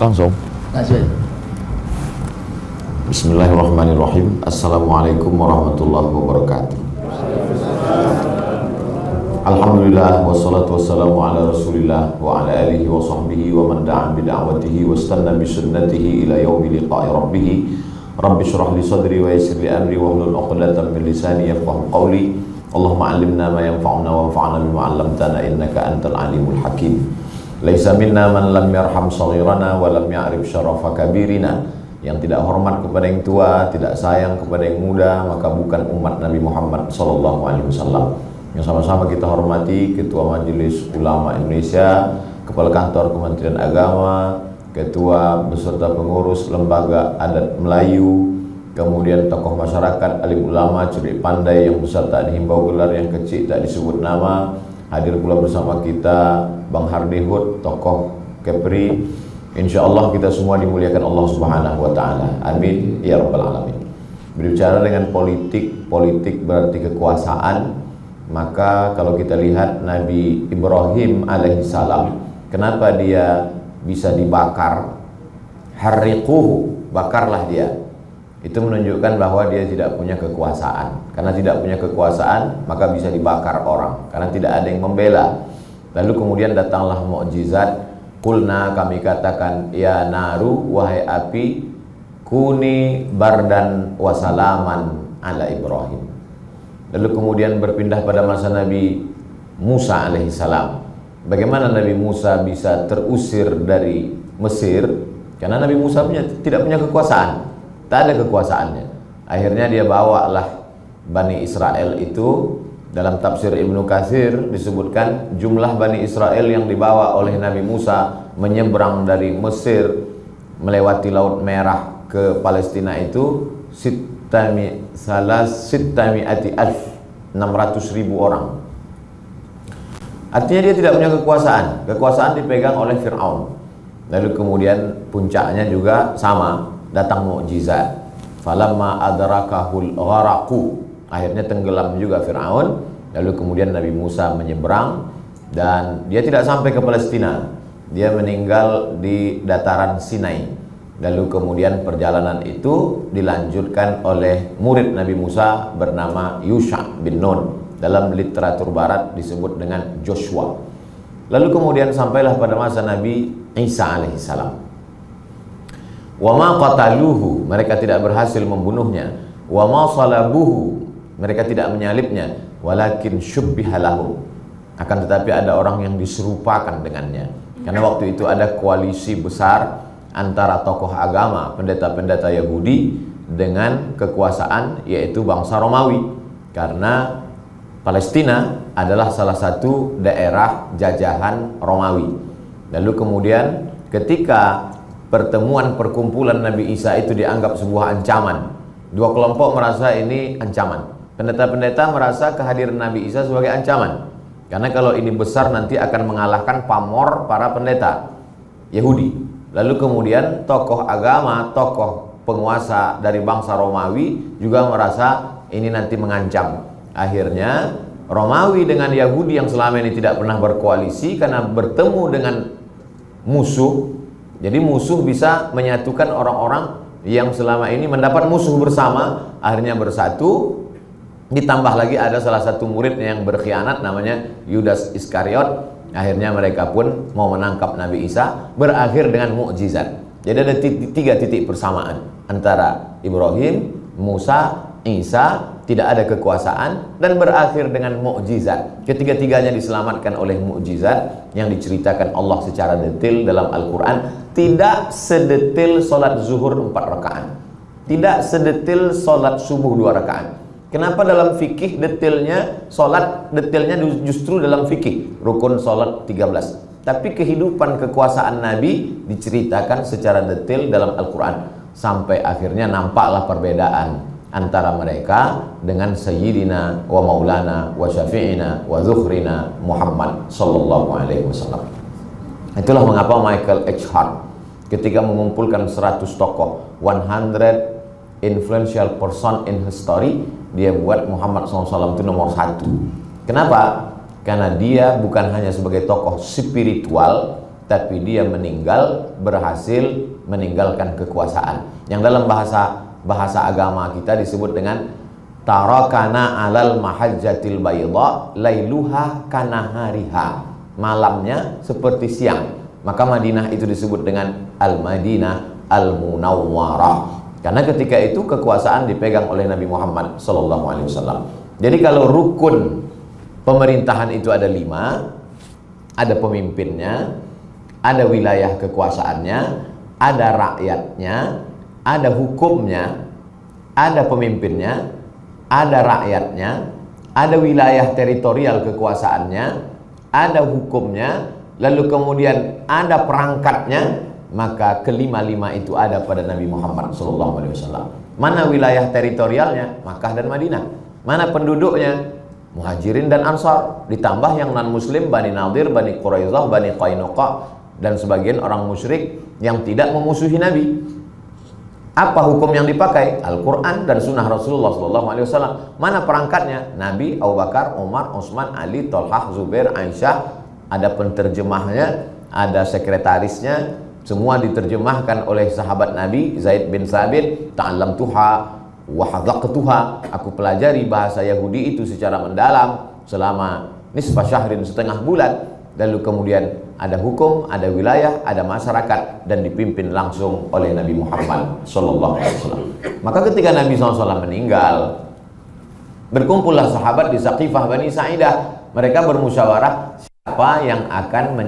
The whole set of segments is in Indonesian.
Langsung. Langsung. Bismillahirrahmanirrahim. Assalamualaikum warahmatullahi wabarakatuh. Alhamdulillah wassalatu wassalamu ala Rasulillah wa ala alihi wa sahbihi wa man da'a bi da'watihi wa istanna bi sunnatihi ila yaumi liqa'i rabbih. Rabbi shrah li sadri wa yassir li amri wa hlul 'uqdatam min lisani yafqahu qawli. Allahumma 'allimna ma yanfa'una wa anfa'na bima 'allamtana innaka antal alimul hakim. Laisa minna man lam yarham shaghirana wa lam ya'rif syarafa kabirina. Yang tidak hormat kepada yang tua, tidak sayang kepada yang muda, maka bukan umat Nabi Muhammad sallallahu alaihi wasallam. Yang sama-sama kita hormati Ketua Majelis Ulama Indonesia, Kepala Kantor Kementerian Agama, Ketua beserta pengurus Lembaga Adat Melayu, kemudian tokoh masyarakat, alim ulama, cerdik pandai yang besar tak dihimbau gelar, yang kecil tak disebut nama. Hadir pula bersama kita Bang Hardihut, tokoh Kepri. Insya Allah kita semua dimuliakan Allah Subhanahu wa Ta'ala. Amin ya Rabbal Alamin. Berbicara dengan politik berarti kekuasaan. Maka kalau kita lihat Nabi Ibrahim alaihissalam, kenapa dia bisa dibakar? Harriquhu, bakarlah dia. Itu menunjukkan bahwa dia tidak punya kekuasaan. Karena tidak punya kekuasaan, maka bisa dibakar orang. Karena tidak ada yang membela. Lalu kemudian datanglah mukjizat. Qulna, kami katakan, ya naru, wahai api, kuni bardan wasalaman ala Ibrahim. Lalu kemudian berpindah pada masa Nabi Musa alaihissalam. Bagaimana Nabi Musa bisa terusir dari Mesir? Karena Nabi Musa tidak punya kekuasaan, tak ada kekuasaannya. Akhirnya dia bawalah Bani Israel itu. Dalam tafsir Ibnu Katsir disebutkan jumlah Bani Israel yang dibawa oleh Nabi Musa menyeberang dari Mesir melewati Laut Merah ke Palestina itu 600.000 orang. Artinya dia tidak punya kekuasaan. Kekuasaan dipegang oleh Fir'aun. Lalu kemudian puncaknya juga sama, datang mukjizat. Falamma adrakahul gharaqu, akhirnya tenggelam juga Fir'aun. Lalu kemudian Nabi Musa menyeberang dan dia tidak sampai ke Palestina. Dia meninggal di dataran Sinai. Lalu kemudian perjalanan itu dilanjutkan oleh murid Nabi Musa bernama Yusha bin Nun. Dalam literatur barat disebut dengan Joshua. Lalu kemudian sampailah pada masa Nabi Isa alaihissalam. Wa ma qataluhu, mereka tidak berhasil membunuhnya. Wa ma salabuhu, mereka tidak menyalibnya. Walakin syubbiha lahum, akan tetapi ada orang yang diserupakan dengannya. Karena waktu itu ada koalisi besar antara tokoh agama, pendeta-pendeta Yahudi dengan kekuasaan, yaitu bangsa Romawi. Karena Palestina adalah salah satu daerah jajahan Romawi. Lalu kemudian ketika pertemuan perkumpulan Nabi Isa itu dianggap sebuah ancaman. Dua kelompok merasa ini ancaman. Pendeta-pendeta merasa kehadiran Nabi Isa sebagai ancaman. Karena kalau ini besar nanti akan mengalahkan pamor para pendeta Yahudi. Lalu kemudian tokoh agama, tokoh penguasa dari bangsa Romawi juga merasa ini nanti mengancam. Akhirnya Romawi dengan Yahudi yang selama ini tidak pernah berkoalisi karena bertemu dengan musuh. Jadi musuh bisa menyatukan orang-orang yang selama ini mendapat musuh bersama, akhirnya bersatu. Ditambah lagi ada salah satu muridnya yang berkhianat namanya Yudas Iskariot. Akhirnya mereka pun mau menangkap Nabi Isa, berakhir dengan mukjizat. Jadi ada tiga titik persamaan antara Ibrahim, Musa, Isa, tidak ada kekuasaan, dan berakhir dengan mukjizat. Ketiga-tiganya diselamatkan oleh mukjizat yang diceritakan Allah secara detail dalam Al-Quran. Tidak sedetil solat zuhur 4 rakaat, tidak sedetil solat subuh 2 rakaat. Kenapa dalam fikih detailnya solat, detailnya justru dalam fikih rukun solat 13. Tapi kehidupan kekuasaan Nabi diceritakan secara detail dalam Al-Quran. Sampai akhirnya nampaklah perbedaan antara mereka dengan Sayyidina wa Maulana wa Syafi'ina wa Zuhrina Muhammad sallallahu alaihi wasallam. Itulah mengapa Michael H. Hart ketika mengumpulkan 100 tokoh, 100 influential person in history, dia buat Muhammad SAW itu nomor 1. Kenapa? Karena dia bukan hanya sebagai tokoh spiritual, tapi dia meninggal berhasil meninggalkan kekuasaan. Yang dalam bahasa agama kita disebut dengan tarakana alal mahajjatil bayda lailuha kanahariha. Malamnya seperti siang. Maka Madinah itu disebut dengan Al-Madinah Al-Munawwarah. Karena ketika itu kekuasaan dipegang oleh Nabi Muhammad SAW. Jadi kalau rukun pemerintahan itu ada 5, ada pemimpinnya, ada wilayah kekuasaannya, ada rakyatnya, ada hukumnya, ada pemimpinnya, ada rakyatnya, ada wilayah teritorial kekuasaannya, ada hukumnya, lalu kemudian ada perangkatnya, maka kelima-lima itu ada pada Nabi Muhammad SAW. Mana wilayah teritorialnya? Makkah dan Madinah. Mana penduduknya? Muhajirin dan Ansar. Ditambah yang non-muslim, Bani Nadir, Bani Quraidah, Bani Qainuqa, dan sebagian orang musyrik yang tidak memusuhi Nabi. Apa hukum yang dipakai? Al-Quran dan Sunnah Rasulullah SAW. Mana perangkatnya? Nabi, Abu Bakar, Umar, Utsman, Ali, Thalhah, Zubair, Aisyah. Ada penterjemahnya, ada sekretarisnya. Semua diterjemahkan oleh sahabat Nabi Zaid bin Sabit. Ta'allamtuha wa hadzaqtuha. Aku pelajari bahasa Yahudi itu secara mendalam selama nisfa syahrin, setengah bulan. Lalu kemudian ada hukum, ada wilayah, ada masyarakat, dan dipimpin langsung oleh Nabi Muhammad SAW. Maka ketika Nabi SAW meninggal, berkumpullah sahabat di Saqifah Bani Sa'idah. Mereka bermusyawarah siapa yang akan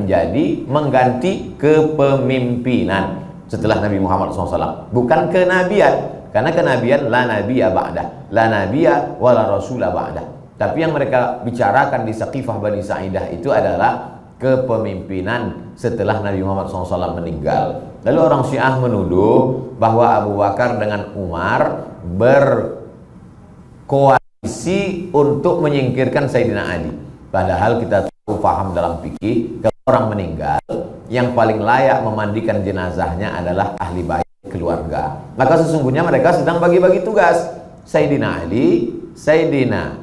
mengganti kepemimpinan setelah Nabi Muhammad SAW. Bukan kenabian, karena kenabian la nabiyya ba'dah, la nabiyya wala rasulah ba'dah. Tapi yang mereka bicarakan di Saqifah Bani Sa'idah itu adalah kepemimpinan setelah Nabi Muhammad SAW meninggal. Lalu orang Syiah menuduh bahwa Abu Bakar dengan Umar berkoalisi untuk menyingkirkan Sayyidina Ali. Padahal kita tahu, paham dalam fikih, kalau orang meninggal, yang paling layak memandikan jenazahnya adalah ahli bait keluarga. Maka sesungguhnya mereka sedang bagi-bagi tugas. Sayyidina Ali, Sayyidina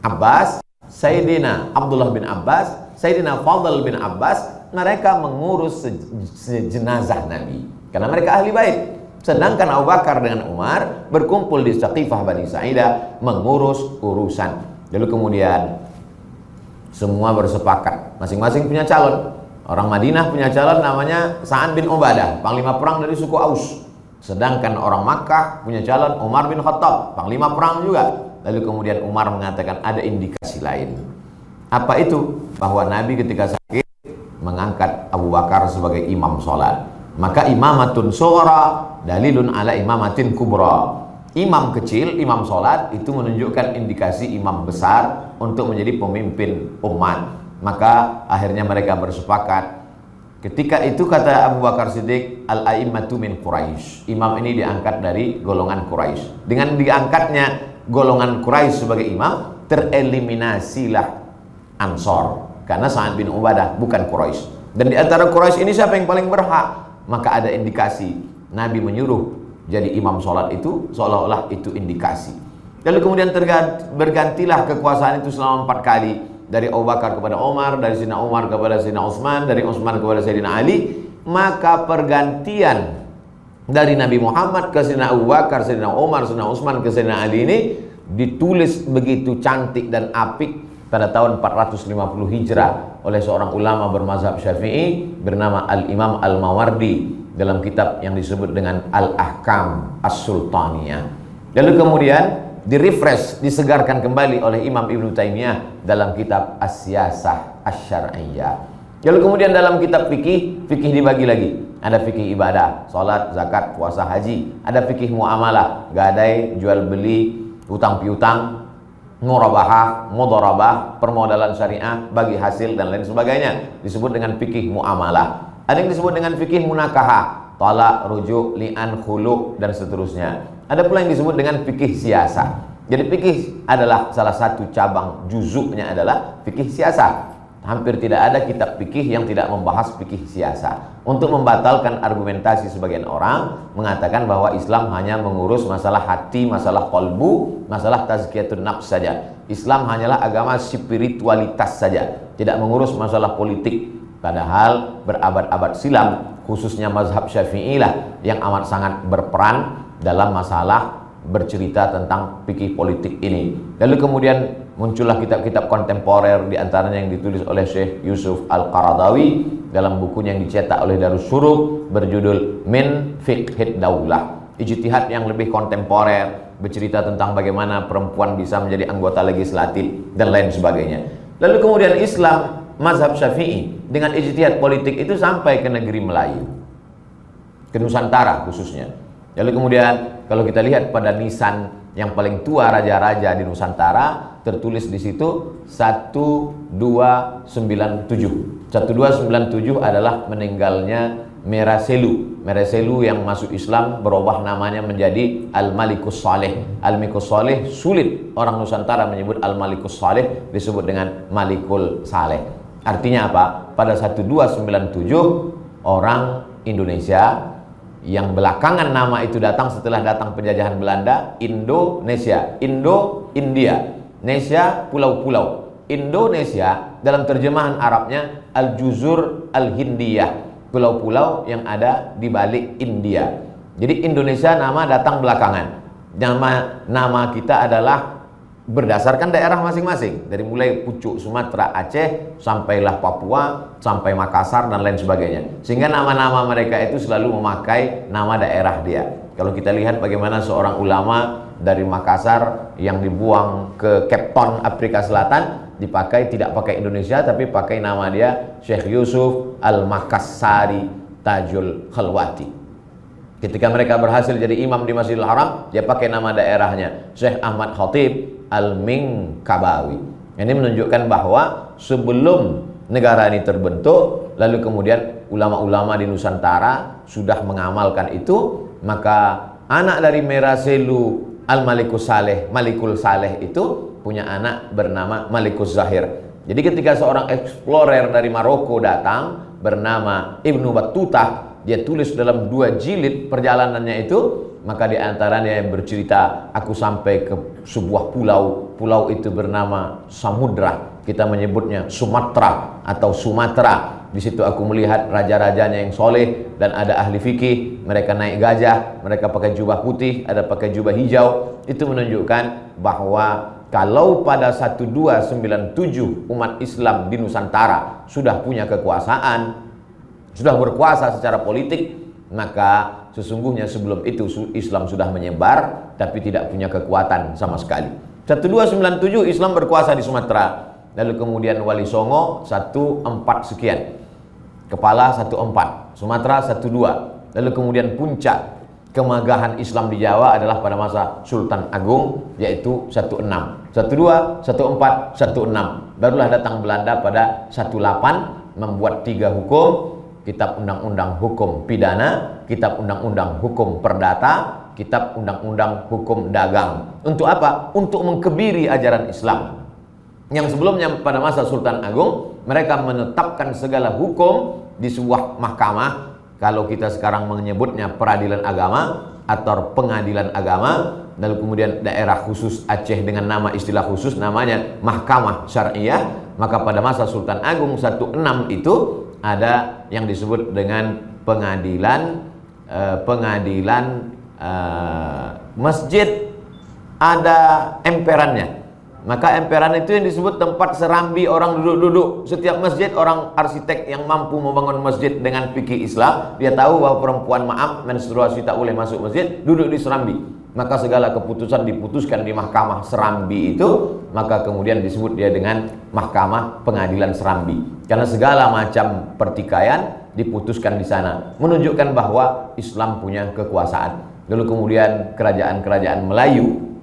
Abbas, Sayyidina Abdullah bin Abbas, Sayyidina Fadl bin Abbas, mereka mengurus jenazah Nabi karena mereka ahli bait. Sedangkan Abu Bakar dengan Umar berkumpul di Saqifah Bani Sa'idah mengurus urusan. Lalu kemudian semua bersepakat, masing-masing punya calon. Orang Madinah punya calon namanya Sa'ad bin Ubadah, panglima perang dari suku Aus. Sedangkan orang Makkah punya calon Umar bin Khattab, panglima perang juga. Lalu kemudian Umar mengatakan ada indikasi lain. Apa itu? Bahwa Nabi ketika sakit mengangkat Abu Bakar sebagai imam sholat. Maka imamatun sughra dalilun ala imamatin kubra. Imam kecil, imam sholat itu menunjukkan indikasi imam besar untuk menjadi pemimpin umat. Maka akhirnya mereka bersepakat. Ketika itu kata Abu Bakar Siddiq, al-a'immatu min Quraisy. Imam ini diangkat dari golongan Quraisy. Dengan diangkatnya golongan Quraisy sebagai imam, tereliminasilah Ansor. Karena Sa'ad bin Ubadah bukan Quraisy. Dan di antara Quraisy ini siapa yang paling berhak? Maka ada indikasi Nabi menyuruh jadi imam sholat itu, seolah-olah itu indikasi. Lalu kemudian bergantilah kekuasaan itu selama 4 kali. Dari Abu Bakar kepada Umar, dari Sayyidina Umar kepada Sayyidina Utsman, dari Utsman kepada Sayyidina Ali. Maka pergantian dari Nabi Muhammad ke Sayyidina Abu Bakar, Sayyidina Umar, Sayyidina Utsman ke Sayyidina Ali ini ditulis begitu cantik dan apik pada tahun 450 Hijrah oleh seorang ulama bermazhab Syafi'i bernama Al-Imam Al-Mawardi dalam kitab yang disebut dengan Al-Ahkam As-Sultaniyah. Lalu kemudian direfresh, disegarkan kembali oleh Imam Ibnu Taimiyah dalam kitab As-Siyasah Asy-Syar'iyyah. Lalu kemudian dalam kitab fikih dibagi lagi. Ada fikih ibadah, salat, zakat, puasa, haji. Ada fikih muamalah, gadai, jual beli, utang piutang, murabahah, mudharabah, permodalan syariah, bagi hasil dan lain sebagainya. Disebut dengan fikih muamalah. Ada yang disebut dengan fikih munakahah, talak, rujuk, li'an, khulu, dan seterusnya. Ada pula yang disebut dengan fikih siasah. Jadi fikih adalah salah satu cabang, juzuknya adalah fikih siasah. Hampir tidak ada kitab fikih yang tidak membahas fikih siasah. Untuk membatalkan argumentasi sebagian orang mengatakan bahwa Islam hanya mengurus masalah hati, masalah qalbu, masalah tazkiyatun nafs saja. Islam hanyalah agama spiritualitas saja, tidak mengurus masalah politik. Padahal berabad-abad silam, khususnya mazhab Syafi'i lah yang amat sangat berperan dalam masalah bercerita tentang fikih politik ini. Lalu kemudian muncullah kitab-kitab kontemporer, diantaranya yang ditulis oleh Syekh Yusuf Al-Qaradawi dalam bukunya yang dicetak oleh Darussuruq berjudul Min Fiqhid Daulah, ijtihad yang lebih kontemporer, bercerita tentang bagaimana perempuan bisa menjadi anggota legislatif dan lain sebagainya. Lalu kemudian Islam mazhab Syafi'i dengan ijtihad politik itu sampai ke negeri Melayu, ke Nusantara khususnya. Lalu kemudian kalau kita lihat pada nisan yang paling tua raja-raja di Nusantara, tertulis di situ 1297. 1297 adalah meninggalnya Mereselu. Mereselu yang masuk Islam berubah namanya menjadi Al-Malikus Saleh. Al-Malikus Saleh sulit orang Nusantara menyebut Al-Malikus Saleh, disebut dengan Malikul Saleh. Artinya apa? Pada 1297 orang Indonesia yang belakangan nama itu datang setelah datang penjajahan Belanda, Indonesia, Indo-India, Nesia pulau-pulau. Indonesia dalam terjemahan Arabnya Al-Juzur Al-Hindiyah, pulau-pulau yang ada di balik India. Jadi Indonesia nama datang belakangan. Nama kita adalah berdasarkan daerah masing-masing, dari mulai pucuk Sumatera, Aceh, sampailah Papua, sampai Makassar dan lain sebagainya. Sehingga nama-nama mereka itu selalu memakai nama daerah dia. Kalau kita lihat bagaimana seorang ulama dari Makassar yang dibuang ke Cape Town, Afrika Selatan, tidak pakai Indonesia tapi pakai nama dia Syekh Yusuf Al-Makassari Tajul Khalwati. Ketika mereka berhasil jadi imam di Masjidil Haram, dia pakai nama daerahnya Syekh Ahmad Khatib Al-Minkabawi. Ini menunjukkan bahwa sebelum negara ini terbentuk, lalu kemudian ulama-ulama di Nusantara sudah mengamalkan itu, maka anak dari Mereselu Al-Malikus Saleh, Malikul Saleh itu punya anak bernama Malikus Zahir. Jadi ketika seorang explorer dari Maroko datang bernama Ibnu Battuta, dia tulis dalam 2 jilid perjalanannya itu, maka di antaranya yang bercerita, aku sampai ke sebuah pulau itu bernama Samudra, kita menyebutnya Sumatra atau Sumatera. Di situ aku melihat raja-rajanya yang soleh dan ada ahli fikih, mereka naik gajah, mereka pakai jubah putih, ada pakai jubah hijau. Itu menunjukkan bahwa kalau pada 1297 umat Islam di Nusantara sudah punya kekuasaan, sudah berkuasa secara politik, maka sesungguhnya sebelum itu Islam sudah menyebar tapi tidak punya kekuatan sama sekali. 1297 Islam berkuasa di Sumatera, lalu kemudian Wali Songo 14 sekian, Kepala 14, Sumatera 12, lalu kemudian puncak kemegahan Islam di Jawa adalah pada masa Sultan Agung, yaitu 16, 12, 14, 16. Barulah datang Belanda pada 18 membuat 3 hukum: Kitab Undang-Undang Hukum Pidana, Kitab Undang-Undang Hukum Perdata, Kitab Undang-Undang Hukum Dagang. Untuk apa? Untuk mengkebiri ajaran Islam. Yang sebelumnya pada masa Sultan Agung, mereka menetapkan segala hukum di sebuah mahkamah. Kalau kita sekarang menyebutnya peradilan agama atau pengadilan agama. Lalu kemudian daerah khusus Aceh dengan nama istilah khusus namanya Mahkamah Syariah. Maka pada masa Sultan Agung 16 itu ada yang disebut dengan pengadilan masjid, ada emperannya. Maka emperan itu yang disebut tempat serambi orang duduk-duduk. Setiap masjid, orang arsitek yang mampu membangun masjid dengan fikih Islam, dia tahu bahwa perempuan menstruasi tak boleh masuk masjid, duduk di serambi. Maka segala keputusan diputuskan di mahkamah serambi itu, maka kemudian disebut dia dengan mahkamah pengadilan serambi. Karena segala macam pertikaian diputuskan di sana, menunjukkan bahwa Islam punya kekuasaan. Lalu kemudian kerajaan-kerajaan Melayu,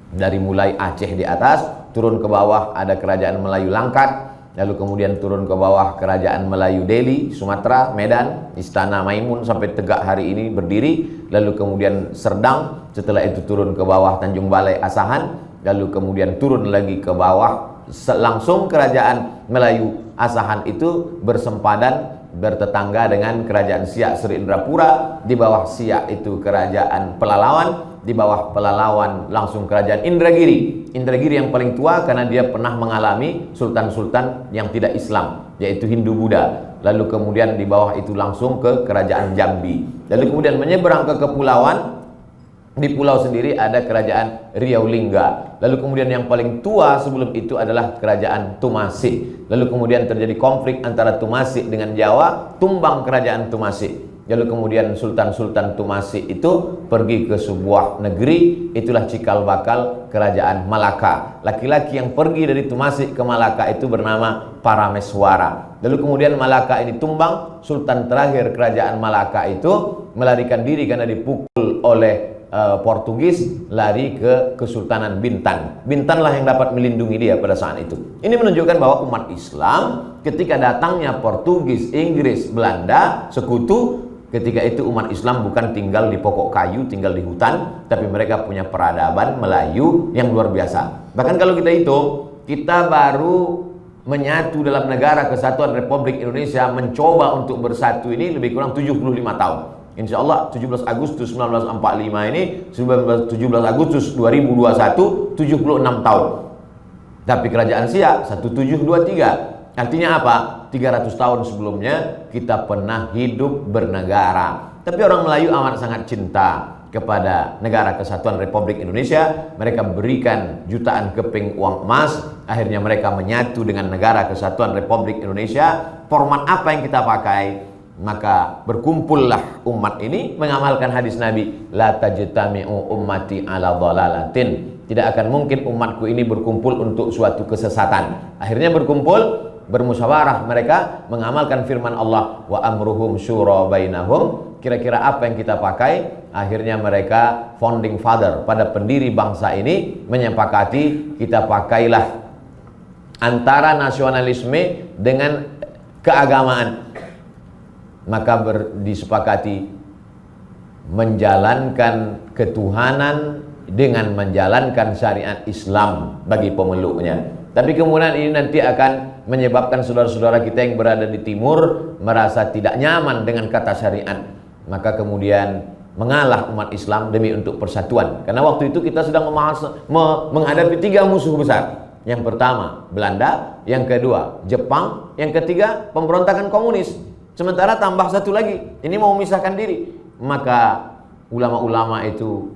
dari mulai Aceh di atas turun ke bawah ada kerajaan Melayu Langkat, lalu kemudian turun ke bawah kerajaan Melayu Delhi, Sumatera, Medan, Istana Maimun sampai tegak hari ini berdiri, lalu kemudian Serdang, setelah itu turun ke bawah Tanjung Balai Asahan, lalu kemudian turun lagi ke bawah, langsung kerajaan Melayu Asahan itu bersempadan bertetangga dengan kerajaan Siak Sri Indrapura. Di bawah Siak itu kerajaan Pelalawan, di bawah Pelalawan langsung kerajaan Indragiri. Indragiri yang paling tua karena dia pernah mengalami sultan-sultan yang tidak Islam, yaitu Hindu Buddha. lalu kemudian di bawah itu langsung ke kerajaan Jambi, lalu kemudian menyeberang ke kepulauan. Di pulau sendiri ada kerajaan Riau Lingga. Lalu kemudian yang paling tua sebelum itu adalah kerajaan Tumasik. Lalu kemudian terjadi konflik antara Tumasik dengan Jawa, tumbang kerajaan Tumasik. Lalu kemudian Sultan-Sultan Tumasik itu pergi ke sebuah negeri, itulah cikal bakal kerajaan Malaka. Laki-laki yang pergi dari Tumasik ke Malaka itu bernama Parameswara. Lalu kemudian Malaka ini tumbang, Sultan terakhir kerajaan Malaka itu melarikan diri karena dipukul oleh Portugis, lari ke Kesultanan Bintan. Bintanlah yang dapat melindungi dia pada saat itu. Ini menunjukkan bahwa umat Islam ketika datangnya Portugis, Inggris, Belanda, sekutu, ketika itu umat Islam bukan tinggal di pokok kayu, tinggal di hutan, tapi mereka punya peradaban Melayu yang luar biasa. Bahkan kalau kita hitung, kita baru menyatu dalam Negara Kesatuan Republik Indonesia, mencoba untuk bersatu ini lebih kurang 75 tahun. Insya Allah 17 Agustus 1945 ini 17 Agustus 2021 76 tahun. Tapi kerajaan Siak 1723. Artinya apa? 300 tahun sebelumnya kita pernah hidup bernegara. Tapi orang Melayu amat sangat cinta kepada Negara Kesatuan Republik Indonesia. Mereka berikan jutaan keping uang emas. Akhirnya mereka menyatu dengan Negara Kesatuan Republik Indonesia. Format apa yang kita pakai? Maka berkumpullah umat ini mengamalkan hadis Nabi, la tajtami'u ummati ala dhalalatin. Tidak akan mungkin umatku ini berkumpul untuk suatu kesesatan. Akhirnya berkumpul, bermusyawarah, mereka mengamalkan firman Allah, wa amruhum syura bainahum. Kira-kira apa yang kita pakai? Akhirnya mereka founding father, pada pendiri bangsa ini menyepakati kita pakailah antara nasionalisme dengan keagamaan. Maka disepakati menjalankan ketuhanan dengan menjalankan syariat Islam bagi pemeluknya. Tapi kemudian ini nanti akan menyebabkan saudara-saudara kita yang berada di timur merasa tidak nyaman dengan kata syariat. Maka kemudian mengalah umat Islam demi untuk persatuan. Karena waktu itu kita sedang menghadapi 3 musuh besar. Yang pertama Belanda, yang kedua Jepang, yang ketiga pemberontakan komunis. Sementara tambah satu lagi, ini mau memisahkan diri. Maka ulama-ulama itu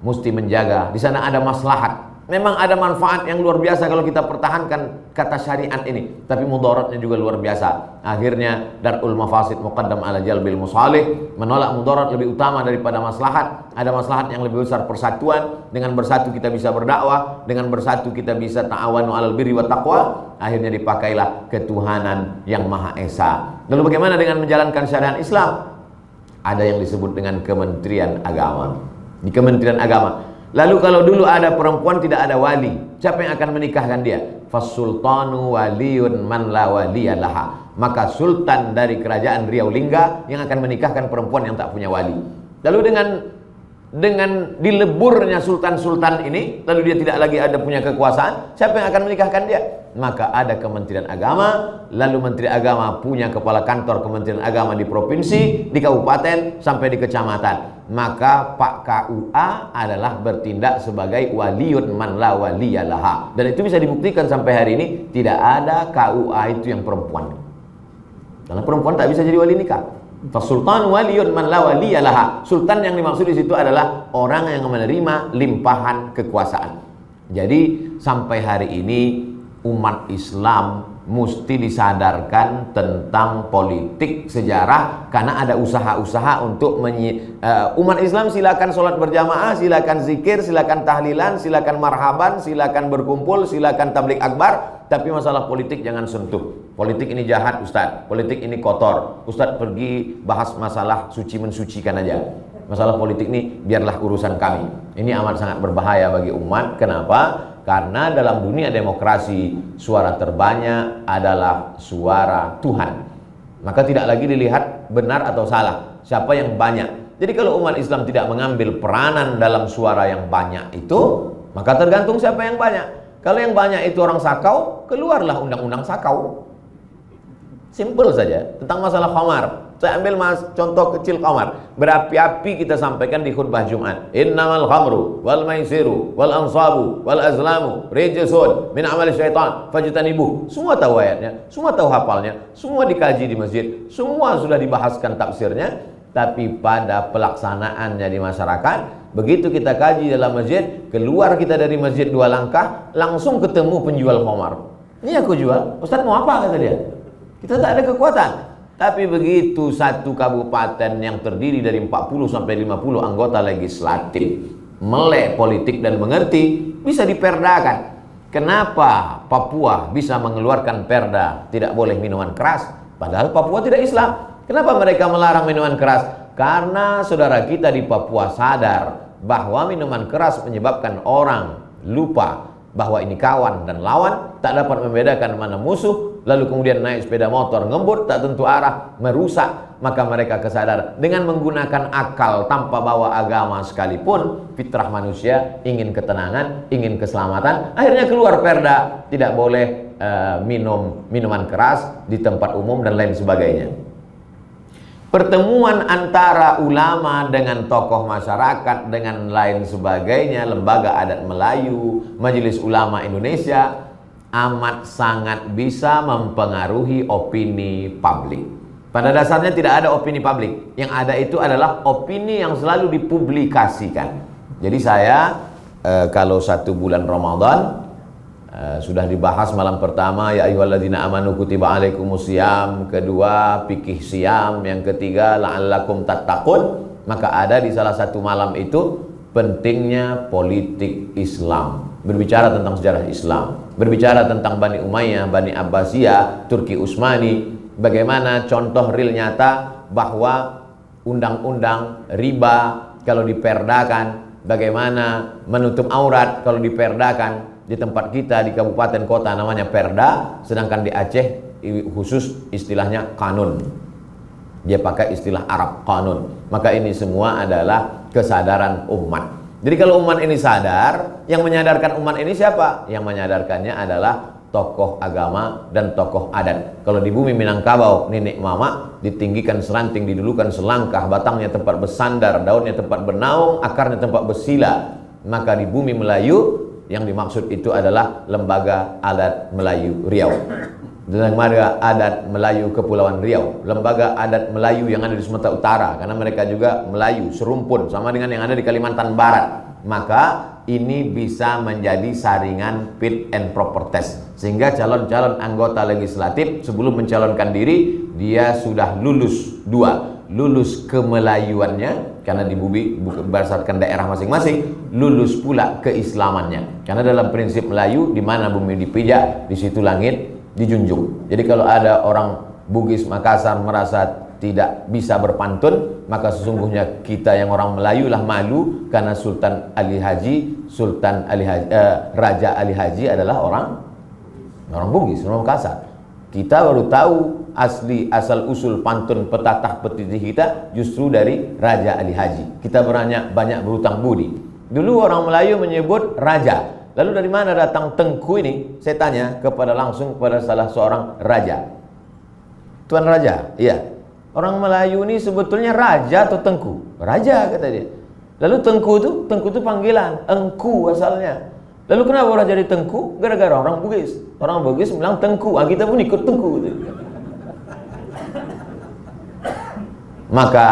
mesti menjaga. Di sana ada maslahat. Memang ada manfaat yang luar biasa kalau kita pertahankan kata syariat ini. Tapi mudaratnya juga luar biasa. Akhirnya darul mafasid muqaddam ala jalbil musalih. Menolak mudarat lebih utama daripada maslahat. Ada maslahat yang lebih besar, persatuan. Dengan bersatu kita bisa berdakwah. Dengan bersatu kita bisa ta'awanu alal birri wa taqwa. Akhirnya dipakailah ketuhanan yang Maha Esa. Lalu bagaimana dengan menjalankan syariat Islam? Ada yang disebut dengan Kementerian Agama. Di Kementerian Agama. Lalu kalau dulu ada perempuan tidak ada wali, siapa yang akan menikahkan dia? Fasultanu waliyun man la waliyalaha. Maka sultan dari kerajaan Riau Lingga yang akan menikahkan perempuan yang tak punya wali. Lalu dengan dileburnya sultan-sultan ini, lalu dia tidak lagi ada punya kekuasaan, siapa yang akan menikahkan dia? Maka ada Kementerian Agama, lalu Menteri Agama punya kepala kantor Kementerian Agama di provinsi, di kabupaten, sampai di kecamatan. Maka Pak KUA adalah bertindak sebagai waliun man la waliyalaha. Dan itu bisa dibuktikan sampai hari ini tidak ada KUA itu yang perempuan. Karena perempuan tak bisa jadi wali nikah. Fasultan waliyun man la waliyalaha. Sultan yang dimaksud di situ adalah orang yang menerima limpahan kekuasaan. Jadi sampai hari ini umat Islam mesti disadarkan tentang politik sejarah, karena ada usaha-usaha untuk umat Islam silakan sholat berjamaah, silakan zikir, silakan tahlilan, silakan marhaban, silakan berkumpul, silakan tablik akbar, tapi masalah politik jangan sentuh. Politik ini jahat Ustadz, politik ini kotor. Ustadz pergi bahas masalah suci mensucikan aja. Masalah politik ini biarlah urusan kami. Ini amat sangat berbahaya bagi umat. Kenapa? Karena dalam dunia demokrasi suara terbanyak adalah suara Tuhan. Maka tidak lagi dilihat benar atau salah, siapa yang banyak. Jadi kalau umat Islam tidak mengambil peranan dalam suara yang banyak itu, maka tergantung siapa yang banyak. Kalau yang banyak itu orang sakau, keluarlah undang-undang sakau. Simple saja. Tentang masalah khamar, Saya ambil contoh kecil khamar. Berapi-api kita sampaikan di khutbah Jumat. Innamal khamru wal maisiru wal ansabu wal azlamu rijsun min amali syaitan fajtanibuh. Semua tahu ayatnya, semua tahu hafalnya, semua dikaji di masjid, semua sudah dibahaskan tafsirnya. Tapi pada pelaksanaannya di masyarakat, begitu kita kaji dalam masjid, keluar kita dari masjid 2 langkah, langsung ketemu penjual khamar. Ini aku jual, Ustaz mau apa, kata dia. Kita tak ada kekuatan. Tapi begitu satu kabupaten yang terdiri dari 40 sampai 50 anggota legislatif melek politik dan mengerti, bisa diperdakan. Kenapa Papua bisa mengeluarkan perda tidak boleh minuman keras, padahal Papua tidak Islam? Kenapa mereka melarang minuman keras? Karena saudara kita di Papua sadar bahwa minuman keras menyebabkan orang lupa bahwa ini kawan dan lawan, tak dapat membedakan mana musuh, lalu kemudian naik sepeda motor ngebut tak tentu arah, merusak. Maka mereka kesadar dengan menggunakan akal tanpa bawa agama sekalipun, fitrah manusia ingin ketenangan, ingin keselamatan, akhirnya keluar perda tidak boleh minum minuman keras di tempat umum dan lain sebagainya. Pertemuan antara ulama dengan tokoh masyarakat dengan lain sebagainya, lembaga adat Melayu, Majelis Ulama Indonesia amat sangat bisa mempengaruhi opini publik. Pada dasarnya tidak ada opini publik, yang ada itu adalah opini yang selalu dipublikasikan. Jadi saya kalau 1 bulan Ramadan sudah dibahas malam pertama ya ayyuhalladzina amanu kutiba alaikumusiyam, kedua fikih siam, yang ketiga la'allakum tattaqun. Maka ada di salah satu malam itu pentingnya politik Islam, berbicara tentang sejarah Islam, berbicara tentang Bani Umayyah, Bani Abbasiyah, Turki Utsmani, bagaimana contoh real nyata bahwa undang-undang riba kalau diperdakan, bagaimana menutup aurat kalau diperdakan. Di tempat kita di kabupaten kota namanya perda, sedangkan di Aceh khusus istilahnya kanun. Dia pakai istilah Arab, kanun. Maka ini semua adalah kesadaran umat. Jadi kalau umat ini sadar, yang menyadarkan umat ini siapa? Yang menyadarkannya adalah tokoh agama dan tokoh adat. Kalau di bumi Minangkabau, nenek mama ditinggikan seranting, didulukan selangkah, batangnya tempat bersandar, daunnya tempat bernaung, akarnya tempat bersila. Maka di bumi Melayu yang dimaksud itu adalah Lembaga Adat Melayu Riau, Lembaga Adat Melayu Kepulauan Riau, Lembaga Adat Melayu yang ada di Sumatera Utara, karena mereka juga Melayu serumpun sama dengan yang ada di Kalimantan Barat. Maka ini bisa menjadi saringan fit and proper test, sehingga calon-calon anggota legislatif sebelum mencalonkan diri dia sudah lulus 2, lulus kemelayuannya karena di bumi berdasarkan daerah masing-masing, lulus pula keislamannya karena dalam prinsip Melayu di mana bumi dipijak di situ langit dijunjung. Jadi kalau ada orang Bugis Makassar merasa tidak bisa berpantun, maka sesungguhnya kita yang orang Melayu lah malu karena Raja Ali Haji adalah orang Bugis, orang Makassar. Kita baru tahu asal usul pantun petatah petitih kita justru dari Raja Ali Haji. Kita banyak berutang budi. Dulu orang Melayu menyebut raja. Lalu dari mana datang tengku ini? Saya tanya langsung kepada salah seorang raja. Tuan Raja, iya. Orang Melayu ini sebetulnya raja atau tengku? Raja, kata dia. Lalu tengku itu panggilan, engku asalnya. Lalu kenapa orang jadi tengku? Gara-gara orang Bugis. Orang Bugis bilang tengku, kita pun ikut tengku. Maka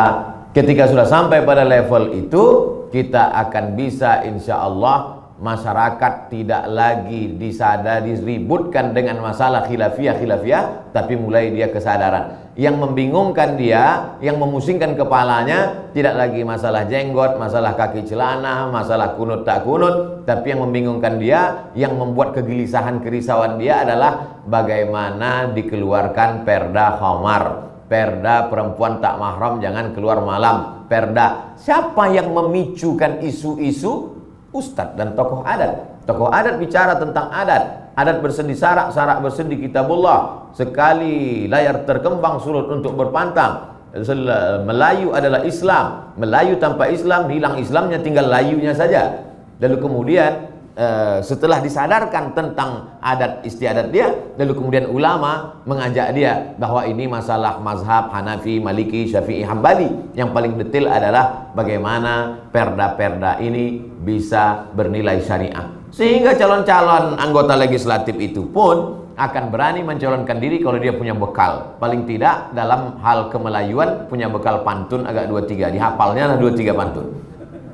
ketika sudah sampai pada level itu, kita akan bisa insya Allah masyarakat tidak lagi diributkan dengan masalah khilafiyah, tapi mulai dia kesadaran. Yang membingungkan dia, yang memusingkan kepalanya tidak lagi masalah jenggot, masalah kaki celana, masalah kunut tak kunut, tapi yang membingungkan dia, yang membuat kegelisahan kerisauan dia adalah bagaimana dikeluarkan perda khamar, perda perempuan tak mahram jangan keluar malam, perda. Siapa yang memicukan isu-isu? Ustadz dan tokoh adat. Tokoh adat bicara tentang adat. Adat bersendi sarak, sarak bersendi kitabullah. Sekali layar terkembang surut untuk berpantang. Melayu adalah Islam. Melayu tanpa Islam, hilang Islamnya, tinggal layunya saja. Lalu kemudian setelah disadarkan tentang adat istiadat dia, lalu kemudian ulama mengajak dia bahwa ini masalah mazhab Hanafi, Maliki, Syafi'i, Hambali. Yang paling detail adalah bagaimana perda-perda ini bisa bernilai syariah. Sehingga calon-calon anggota legislatif itu pun akan berani mencalonkan diri kalau dia punya bekal. Paling tidak dalam hal kemelayuan punya bekal pantun agak 2-3, dihafalnya lah 2-3 pantun.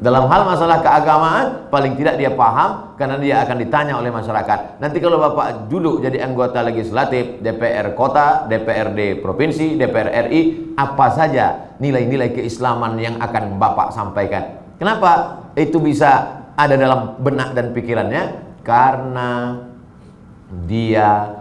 Dalam hal masalah keagamaan paling tidak dia paham, karena dia akan ditanya oleh masyarakat. Nanti kalau Bapak duduk jadi anggota legislatif, DPR kota, DPRD provinsi, DPR RI, apa saja nilai-nilai keislaman yang akan Bapak sampaikan. Kenapa itu bisa ada dalam benak dan pikirannya? Karena dia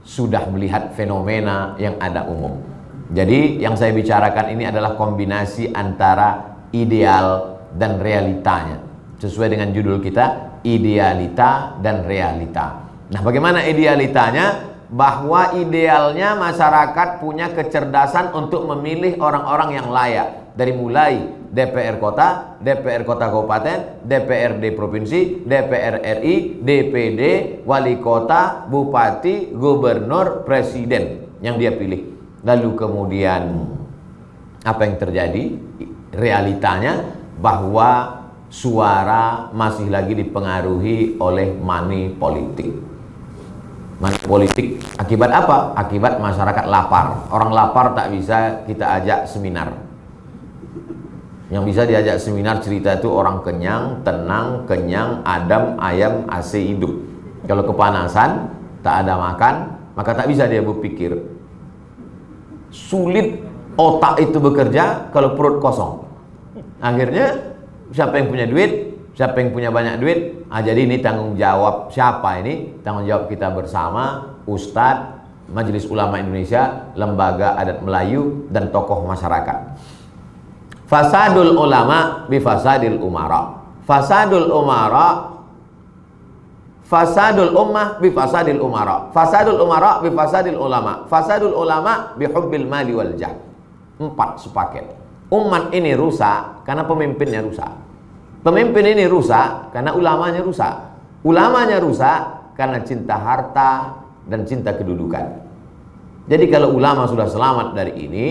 sudah melihat fenomena yang ada umum. Jadi yang saya bicarakan ini adalah kombinasi antara ideal dan realitanya. Sesuai dengan judul kita, idealita dan realita. Nah, bagaimana idealitanya? Bahwa idealnya masyarakat punya kecerdasan untuk memilih orang-orang yang layak. Dari mulai DPR kota, DPR kota kabupaten, DPRD provinsi, DPR RI, DPD, wali kota, bupati, gubernur, presiden yang dia pilih. Lalu kemudian apa yang terjadi? Realitanya bahwa suara masih lagi dipengaruhi oleh money politik. Money politik akibat apa? Akibat masyarakat lapar. Orang lapar tak bisa kita ajak seminar. Yang bisa diajak seminar cerita itu orang kenyang, tenang, kenyang, adem, ayam, AC hidup. Kalau kepanasan, tak ada makan, maka tak bisa dia berpikir. Sulit otak itu bekerja kalau perut kosong. Akhirnya siapa yang punya duit, siapa yang punya banyak duit, jadi ini tanggung jawab siapa ini? Tanggung jawab kita bersama, Ustadz, Majelis Ulama Indonesia, Lembaga Adat Melayu, dan tokoh masyarakat. Fasadul ulama bifasadil umara. Fasadul umara, fasadul ummah bifasadil umara. Fasadul umara bifasadil ulama. Fasadul ulama bihubbil mali wal jah. 4 sepaket. Umat ini rusak karena pemimpinnya rusak. Pemimpin ini rusak karena ulamanya rusak. Ulamanya rusak karena cinta harta dan cinta kedudukan. Jadi kalau ulama sudah selamat dari ini,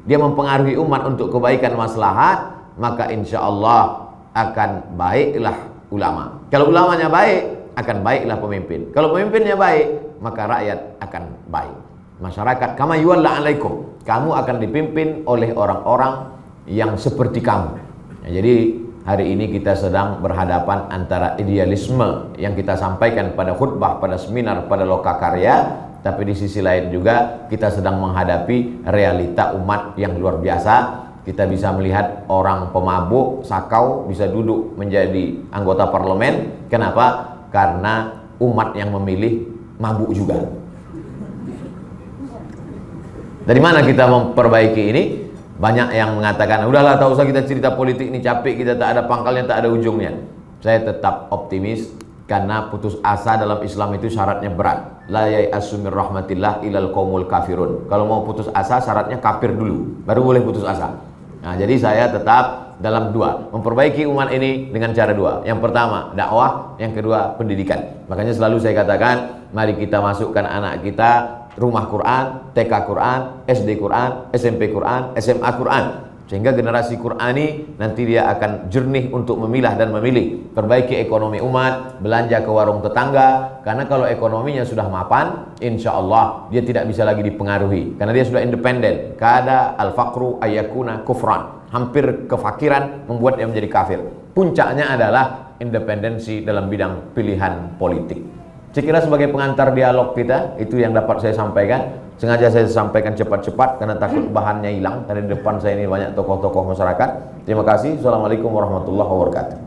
dia mempengaruhi umat untuk kebaikan maslahat, maka insya Allah akan baiklah ulama. Kalau ulamanya baik, akan baiklah pemimpin. Kalau pemimpinnya baik, maka rakyat akan baik. Masyarakat, kama yuwalla alaikum, kamu akan dipimpin oleh orang-orang yang seperti kamu. Jadi hari ini kita sedang berhadapan antara idealisme yang kita sampaikan pada khutbah, pada seminar, pada lokakarya, tapi di sisi lain juga kita sedang menghadapi realita umat yang luar biasa. Kita bisa melihat orang pemabuk, sakau bisa duduk menjadi anggota parlemen. Kenapa? Karena umat yang memilih mabuk juga. Dari mana kita memperbaiki ini? Banyak yang mengatakan, udahlah tak usah kita cerita politik ini, capek, kita tak ada pangkalnya, tak ada ujungnya. Saya tetap optimis, karena putus asa dalam Islam itu syaratnya berat. La yai'asu mir rahmatillah ilal qaumul kafirun. Kalau mau putus asa syaratnya kafir dulu, baru boleh putus asa. Nah, jadi saya tetap dalam 2, memperbaiki umat ini dengan cara 2. Yang pertama dakwah, yang kedua pendidikan. Makanya selalu saya katakan, mari kita masukkan anak kita rumah Quran, TK Quran, SD Quran, SMP Quran, SMA Quran, sehingga generasi Qurani nanti dia akan jernih untuk memilah dan memilih. Perbaiki ekonomi umat, belanja ke warung tetangga, karena kalau ekonominya sudah mapan, insya Allah dia tidak bisa lagi dipengaruhi, karena dia sudah independen. Kada al-faqru ayyakuna kufran, hampir kefakiran membuat dia menjadi kafir. Puncaknya adalah independensi dalam bidang pilihan politik. Saya kira sebagai pengantar dialog kita, itu yang dapat saya sampaikan. Sengaja saya sampaikan cepat-cepat karena takut bahannya hilang. Karena di depan saya ini banyak tokoh-tokoh masyarakat. Terima kasih. Assalamualaikum warahmatullahi wabarakatuh.